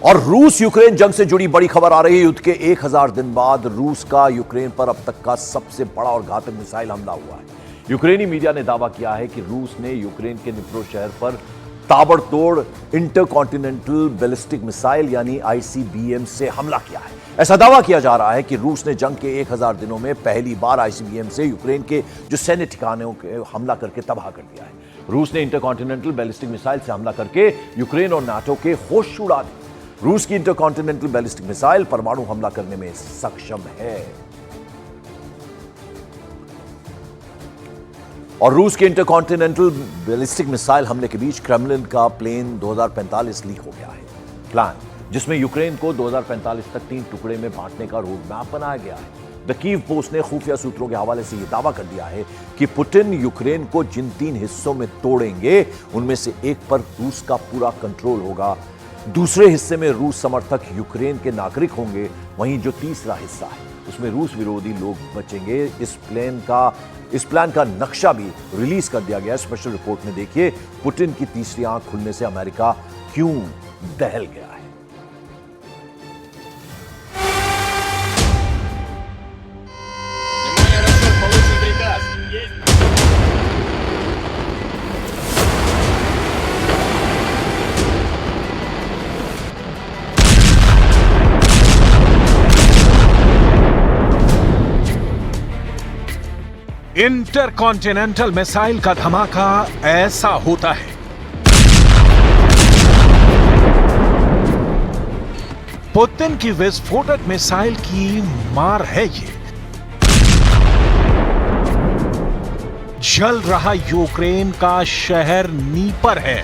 और रूस यूक्रेन जंग से जुड़ी बड़ी खबर आ रही है। युद्ध के 1000 दिन बाद रूस का यूक्रेन पर अब तक का सबसे बड़ा और घातक मिसाइल हमला हुआ है। यूक्रेनी मीडिया ने दावा किया है कि रूस ने यूक्रेन के निप्रो शहर पर ताबड़तोड़ इंटरकॉन्टिनेंटल बैलिस्टिक मिसाइल यानी आईसीबीएम से हमला किया है। ऐसा दावा किया जा रहा है कि रूस ने जंग के 1000 दिनों में पहली बार आईसीबीएम से यूक्रेन के जो सैन्य ठिकानों के हमला करके तबाह कर दिया है। रूस ने इंटरकॉन्टिनेंटल बैलिस्टिक मिसाइल से हमला करके यूक्रेन और नाटो के होश उड़ा दिए। रूस की इंटरकॉन्टिनेंटल बैलिस्टिक मिसाइल परमाणु हमला करने में सक्षम है और रूस के इंटरकॉन्टिनेंटल बैलिस्टिक मिसाइल हमले के बीच क्रेमलिन का प्लान 2045 लीक हो गया है। प्लान जिसमें यूक्रेन को 2045 तक 3 टुकड़े में बांटने का रोड मैप बनाया गया है। द कीव पोस्ट ने खुफिया सूत्रों के हवाले से यह दावा कर दिया है कि पुतिन यूक्रेन को जिन 3 हिस्सों में तोड़ेंगे उनमें से एक पर रूस का पूरा कंट्रोल होगा, दूसरे हिस्से में रूस समर्थक यूक्रेन के नागरिक होंगे, वहीं जो तीसरा हिस्सा है उसमें रूस विरोधी लोग बचेंगे। इस प्लान का नक्शा भी रिलीज कर दिया गया। स्पेशल रिपोर्ट में देखिए पुतिन की तीसरी आंख खुलने से अमेरिका क्यों दहल गया है। इंटरकॉन्टिनेंटल मिसाइल का धमाका ऐसा होता है। पुतिन की विस्फोटक मिसाइल की मार है ये। जल रहा यूक्रेन का शहर नीपर है।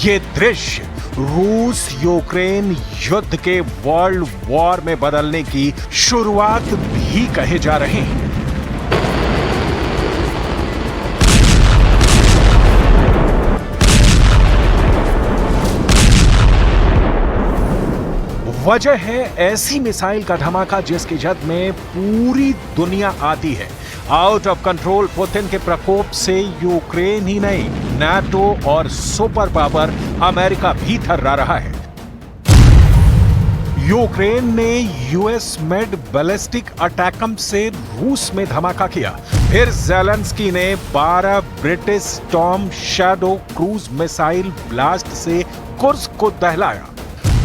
ये दृश्य रूस यूक्रेन युद्ध के वर्ल्ड वॉर में बदलने की शुरुआत भी कहे जा रहे हैं। वजह है ऐसी मिसाइल का धमाका जिसकी जद में पूरी दुनिया आती है। आउट ऑफ कंट्रोल पुतिन के प्रकोप से यूक्रेन ही नहीं, नाटो और सुपर पावर अमेरिका भी थर्रा रहा है। यूक्रेन ने यूएस मेड बैलिस्टिक अटैकम से रूस में धमाका किया। फिर ज़ेलेंस्की ने 12 British storm shadow cruise missile blast से कुर्स्क को दहलाया।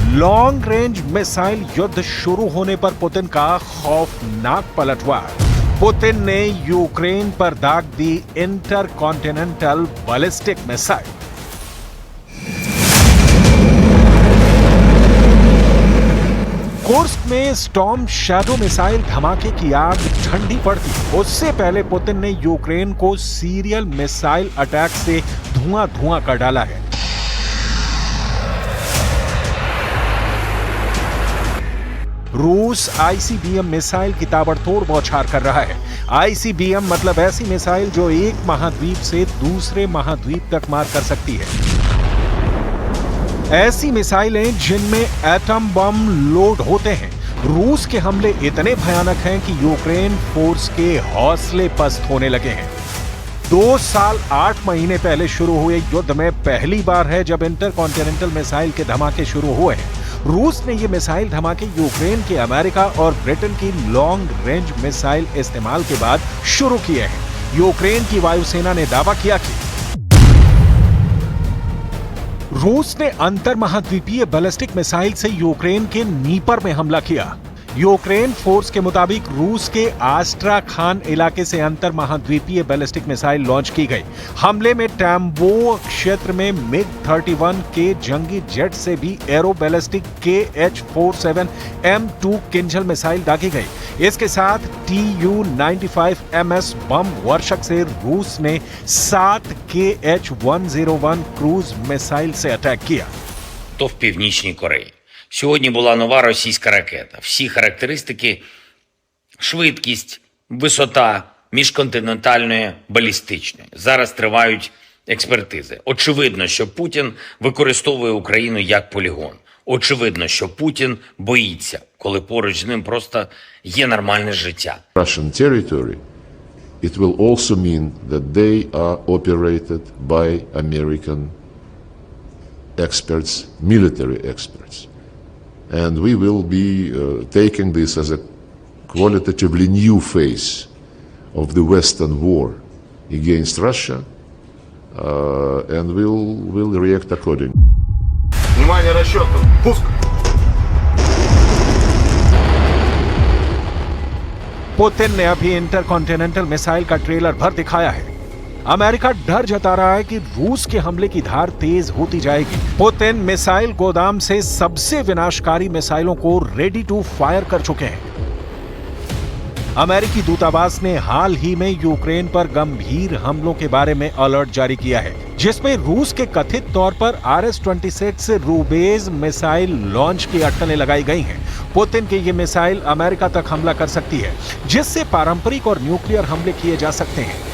लॉन्ग रेंज मिसाइल युद्ध शुरू होने पर पुतिन का खौफनाक पलटवार। पुतिन ने यूक्रेन पर दाग दी इंटरकॉन्टिनेंटल बैलिस्टिक मिसाइल। कुर्स्क में स्टॉर्म शैडो मिसाइल धमाके की आग ठंडी पड़ती। उससे पहले पुतिन ने यूक्रेन को सीरियल मिसाइल अटैक से धुआं कर डाला है। रूस आईसीबीएम मिसाइल की ताबड़तोड़ बौछार कर रहा है। आईसीबीएम मतलब ऐसी मिसाइल जो एक महाद्वीप से दूसरे महाद्वीप तक मार कर सकती है। ऐसी मिसाइलें जिनमें एटम बम लोड होते हैं। रूस के हमले इतने भयानक हैं कि यूक्रेन फोर्स के हौसले पस्त होने लगे हैं। 2 साल 8 महीने पहले शुरू हुए युद्ध में पहली बार है जब इंटरकॉन्टिनेंटल मिसाइल के धमाके शुरू हुए हैं। रूस ने ये मिसाइल धमाके यूक्रेन के अमेरिका और ब्रिटेन की लॉन्ग रेंज मिसाइल इस्तेमाल के बाद शुरू किए हैं। यूक्रेन की वायुसेना ने दावा किया कि रूस ने अंतर महाद्वीपीय बैलिस्टिक मिसाइल से यूक्रेन के नीपर में हमला किया। यूक्रेन फोर्स के मुताबिक रूस के आस्ट्राखान इलाके से अंतर महाद्वीपीय बैलिस्टिक मिसाइल लॉन्च की गई। हमले में टैम्बो क्षेत्र में मिग 31 के जंगी जेट से भी arrow ballistic KH-47 M2 Kinjal missile दागी गई। इसके साथ TU-95MS बम वर्षक से रूस ने 7 KH-101 क्रूज मिसाइल से अटैक किया। То в Північній Кореї. Сьогодні була нова російська ракета. Всі характеристики – швидкість, висота міжконтинентальної балістичної. Зараз тривають експертизи. Очевидно, що Путін використовує Україну як полігон. Очевидно, що Путін боїться, коли поруч з ним просто є нормальне життя. Russian territory, it will also mean that they are operated by American experts, military experts. and we will be taking this as a qualitatively new phase of the Western war against Russia, and we'll react accordingly. Внимание, расчет. Пуск. Putin ने अभी intercontinental missile का trailer भर दिखाया है। America डर जता रहा है कि रूस के हमले की धार तेज होती जाएगी। पुतिन मिसाइल गोदाम से सबसे विनाशकारी मिसाइलों को रेडी टू फायर कर चुके हैं। अमेरिकी दूतावास ने हाल ही में यूक्रेन पर गंभीर हमलों के बारे में अलर्ट जारी किया है, जिसमें रूस के कथित तौर पर RS-26 रूबेज मिसाइल लॉन्च की अटकलें लगाई गई हैं। पुतिन की ये मिसाइल अमेरिका तक हमला कर सकती है, जिससे पारंपरिक और न्यूक्लियर हमले किए जा सकते हैं।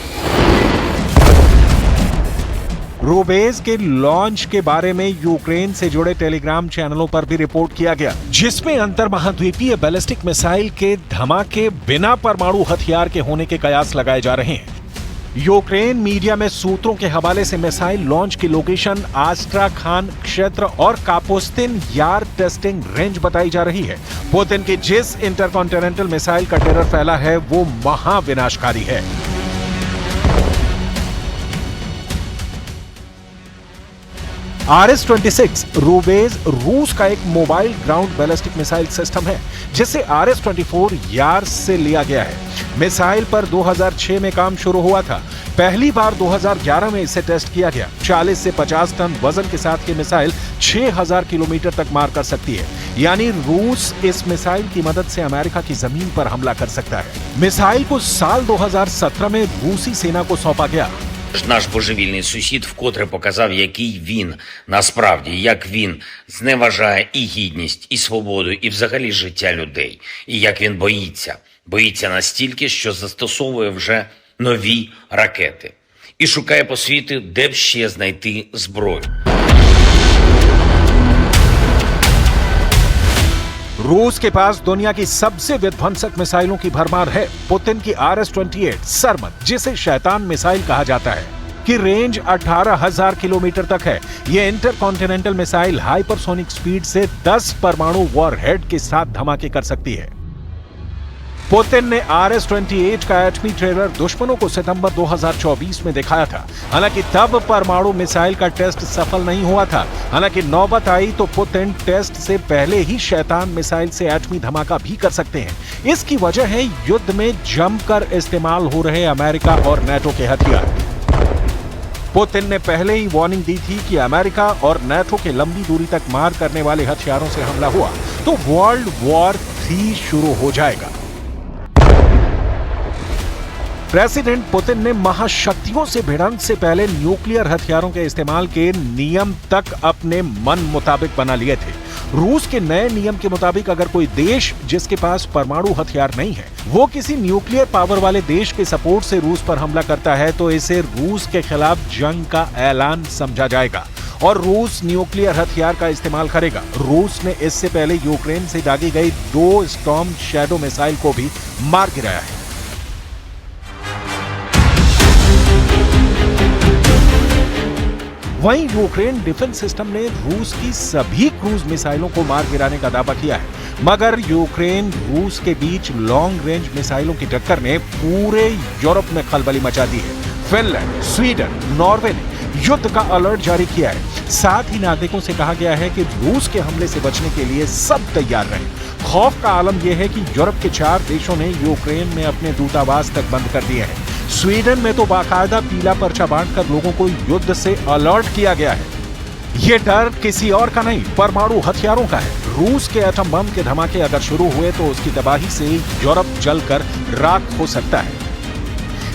रूबेज के लॉन्च के बारे में यूक्रेन से जुड़े टेलीग्राम चैनलों पर भी रिपोर्ट किया गया, जिसमें अंतर्महाद्वीपीय बैलिस्टिक मिसाइल के धमाके बिना परमाणु हथियार के होने के कयास लगाए जा रहे हैं। यूक्रेन मीडिया में सूत्रों के हवाले से मिसाइल लॉन्च की लोकेशन आस्ट्राखान क्षेत्र और कापुस्तिन यार टेस्टिंग रेंज बताई जा रही है। पुतिन की जिस इंटरकॉन्टिनेंटल मिसाइल का टेरर फैला है वो महाविनाशकारी है। RS-26 रूबेज रूस का एक mobile ground ballistic missile system है, जिसे RS-24 यार्स से लिया गया है। मिसाइल पर 2006 में काम शुरू हुआ था। पहली बार 2011 में इसे टेस्ट किया गया। 40 से 50 टन वजन के साथ ये मिसाइल 6000 किलोमीटर तक मार कर सकती है, यानी रूस इस मिसाइल की मदद से अमेरिका की जमीन पर हमला कर सकता है। मिसाइल को साल 2017 में रूसी सेना को सौंपा गया। Наш божевільний сусід вкотре показав, який він насправді, як він зневажає і гідність, і свободу, і взагалі життя людей. І як він боїться. Боїться настільки, що застосовує вже нові ракети. І шукає по світу, де б ще знайти зброю. रूस के पास दुनिया की सबसे विध्वंसक मिसाइलों की भरमार है। पुतिन की RS-28 सरमद, जिसे शैतान मिसाइल कहा जाता है, की रेंज 18,000 किलोमीटर तक है। यह इंटरकॉन्टिनेंटल मिसाइल हाइपरसोनिक स्पीड से 10 परमाणु वॉरहेड के साथ धमाके कर सकती है। पुतिन ने RS-28 का एटमी ट्रेलर दुश्मनों को सितंबर 2024 में दिखाया था। हालांकि तब परमाणु मिसाइल का टेस्ट सफल नहीं हुआ था। हालांकि नौबत आई तो पुतिन टेस्ट से पहले ही शैतान मिसाइल से एटमी धमाका भी कर सकते हैं। इसकी वजह है युद्ध में जमकर इस्तेमाल हो रहे अमेरिका और नेटो के हथियार। पुतिन ने पहले ही वार्निंग दी थी कि अमेरिका और नेटो के लंबी दूरी तक मार करने वाले हथियारों से हमला हुआ तो वर्ल्ड वॉर 3 शुरू हो जाएगा। प्रेसिडेंट पुतिन ने महाशक्तियों से भिड़ंत से पहले न्यूक्लियर हथियारों के इस्तेमाल के नियम तक अपने मन मुताबिक बना लिए थे। रूस के नए नियम के मुताबिक अगर कोई देश जिसके पास परमाणु हथियार नहीं है, वो किसी न्यूक्लियर पावर वाले देश के सपोर्ट से रूस पर हमला करता है तो इसे रूस के खिलाफ जंग का ऐलान समझा जाएगा और रूस न्यूक्लियर हथियार का इस्तेमाल करेगा। रूस ने इससे पहले यूक्रेन से दागी गई 2 स्टॉर्म शैडो मिसाइल को भी मार गिराया है। वहीं यूक्रेन डिफेंस सिस्टम ने रूस की सभी क्रूज मिसाइलों को मार गिराने का दावा किया है, मगर यूक्रेन रूस के बीच लॉन्ग रेंज मिसाइलों की टक्कर ने पूरे यूरोप में खलबली मचा दी है। फिनलैंड, स्वीडन, नॉर्वे ने युद्ध का अलर्ट जारी किया है। साथ ही नागरिकों से कहा गया है कि रूस के हमले से बचने के लिए सब तैयार रहें। खौफ का आलम यह है कि यूरोप के 4 देशों ने यूक्रेन में अपने दूतावास तक बंद कर दिए हैं। स्वीडन में तो बाकायदा पीला पर्चा बांटकर लोगों को युद्ध से अलर्ट किया गया है। यह डर किसी और का नहीं, परमाणु हथियारों का है। रूस के एटम बम के धमाके अगर शुरू हुए तो उसकी तबाही से यूरोप जलकर राख हो सकता है।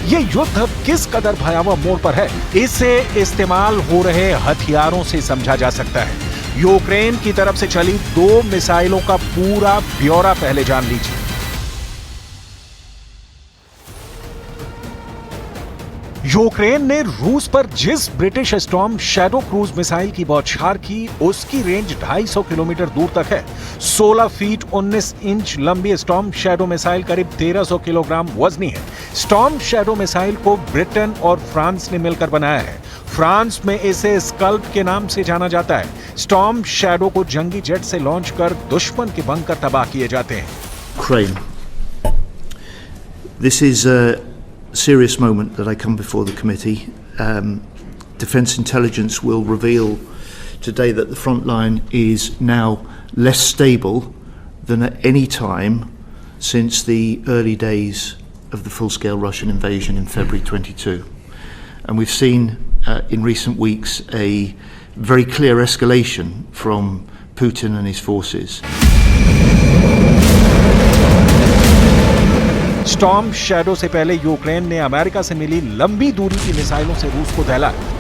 ये युद्ध किस कदर भयावह मोड़ पर है, इसे इस्तेमाल हो रहे हथियारों से समझा जा सकता है। यूक्रेन की तरफ से चली 2 मिसाइलों का पूरा ब्यौरा पहले जान लीजिए। यूक्रेन ने रूस पर जिस British storm shadow cruise missile की बौछार की, उसकी रेंज 250 किलोमीटर दूर तक है। 16 फीट 19 इंच लंबी स्टॉर्म शैडो मिसाइल करीब 1300 किलोग्राम वजनी है। स्टॉर्म शैडो मिसाइल को ब्रिटेन और फ्रांस ने मिलकर बनाया है। फ्रांस में इसे स्कल्प के नाम से जाना जाता है। स्टॉर्म शैडो को जंगी जेट से लॉन्च कर दुश्मन के बंकर तबाह किए जाते हैं। Ukraine. This is a serious moment that I come before the committee. Defence intelligence will reveal today that the front line is now less stable than at any time since the early days of the full-scale Russian invasion in February 22. And we've seen in recent weeks a very clear escalation from Putin and his forces. Storm shadow से पहले Ukraine ने America से मिली लंबी दूरी की मिसाइलों से रूस को दहलाया।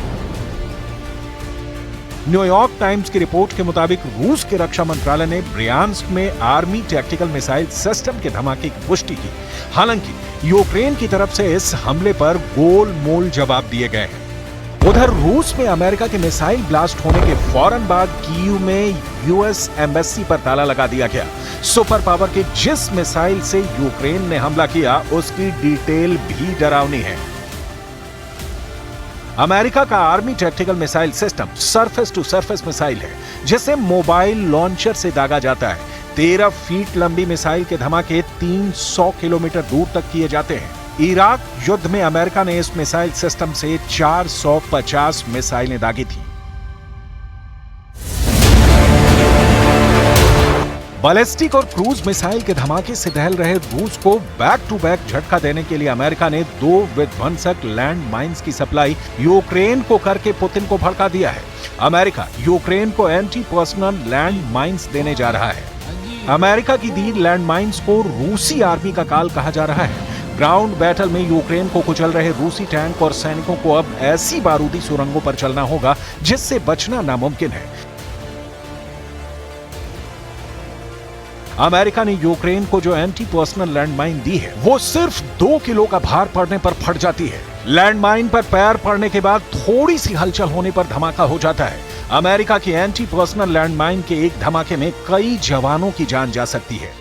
न्यूयॉर्क टाइम्स की रिपोर्ट के मुताबिक रूस के रक्षा मंत्रालय ने ब्रियांस्क में आर्मी टैक्टिकल मिसाइल सिस्टम के धमाके की पुष्टि की। हालांकि यूक्रेन की तरफ से इस हमले पर गोलमोल जवाब दिए गए हैं। उधर रूस में अमेरिका के मिसाइल ब्लास्ट होने के फौरन बाद कीव में यूएस एम्बेसी पर ताला लगा दिया गया। सुपर पावर के जिस मिसाइल से यूक्रेन ने हमला किया उसकी डिटेल भी डरावनी है। अमेरिका का army tactical missile system surface to surface missile है, जिसे मोबाइल लॉन्चर से दागा जाता है। 13 फीट लंबी मिसाइल के धमाके 300 किलोमीटर दूर तक किए जाते हैं। इराक युद्ध में अमेरिका ने इस मिसाइल सिस्टम से 450 मिसाइलें दागी थी। बैलिस्टिक और क्रूज मिसाइल के धमाके से दहल रहे रूस को बैक टू बैक झटका देने के लिए अमेरिका ने 2 विध्वंसक लैंड माइंस की सप्लाई यूक्रेन को करके पुतिन को भड़का दिया है। अमेरिका यूक्रेन को एंटी पर्सनल लैंड माइंस देने जा रहा है। अमेरिका की दी लैंड माइंस को रूसी आर्मी का काल कहा जा रहा है। ग्राउंड बैटल में यूक्रेन को कुचल रहे रूसी टैंक और सैनिकों को अब ऐसी बारूदी सुरंगों पर चलना होगा जिससे बचना नामुमकिन है। अमेरिका ने यूक्रेन को जो एंटी पर्सनल लैंडमाइन दी है वो सिर्फ 2 किलो का भार पड़ने पर फट जाती है। लैंडमाइन पर पैर पड़ने के बाद थोड़ी सी हलचल होने पर धमाका हो जाता है। अमेरिका की एंटी पर्सनल लैंडमाइन के एक धमाके में कई जवानों की जान जा सकती है।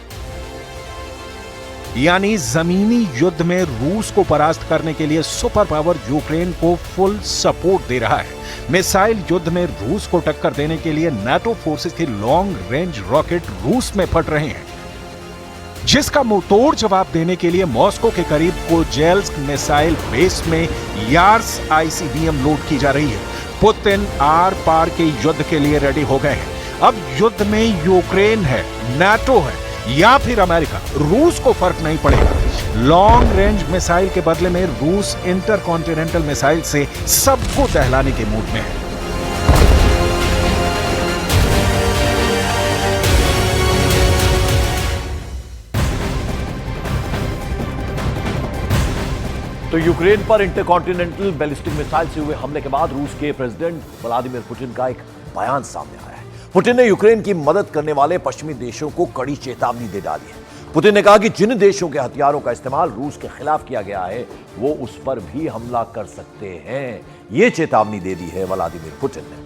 यानी जमीनी युद्ध में रूस को परास्त करने के लिए सुपर पावर यूक्रेन को फुल सपोर्ट दे रहा है। मिसाइल युद्ध में रूस को टक्कर देने के लिए नाटो फोर्सेस के लॉन्ग रेंज रॉकेट रूस में फट रहे हैं, जिसका मुंहतोड़ जवाब देने के लिए मॉस्को के करीब कोजेल्स्क मिसाइल बेस में यार्स आईसीबीएम लोड की जा रही है। पुतिन आर पार के युद्ध के लिए रेडी हो गए हैं। अब युद्ध में यूक्रेन है, नाटो है या फिर अमेरिका, रूस को फर्क नहीं पड़ेगा। लॉन्ग रेंज मिसाइल के बदले में रूस इंटरकॉन्टिनेंटल मिसाइल से सबको दहलाने के मूड में है। तो यूक्रेन पर इंटरकॉन्टिनेंटल बैलिस्टिक मिसाइल से हुए हमले के बाद रूस के प्रेसिडेंट व्लादिमीर पुतिन का एक बयान सामने आया है। पुतिन ने यूक्रेन की मदद करने वाले पश्चिमी देशों को कड़ी चेतावनी दे डाली है। पुतिन ने कहा कि जिन देशों के हथियारों का इस्तेमाल रूस के खिलाफ किया गया है वो उस पर भी हमला कर सकते हैं। ये चेतावनी दे दी है व्लादिमीर पुतिन ने।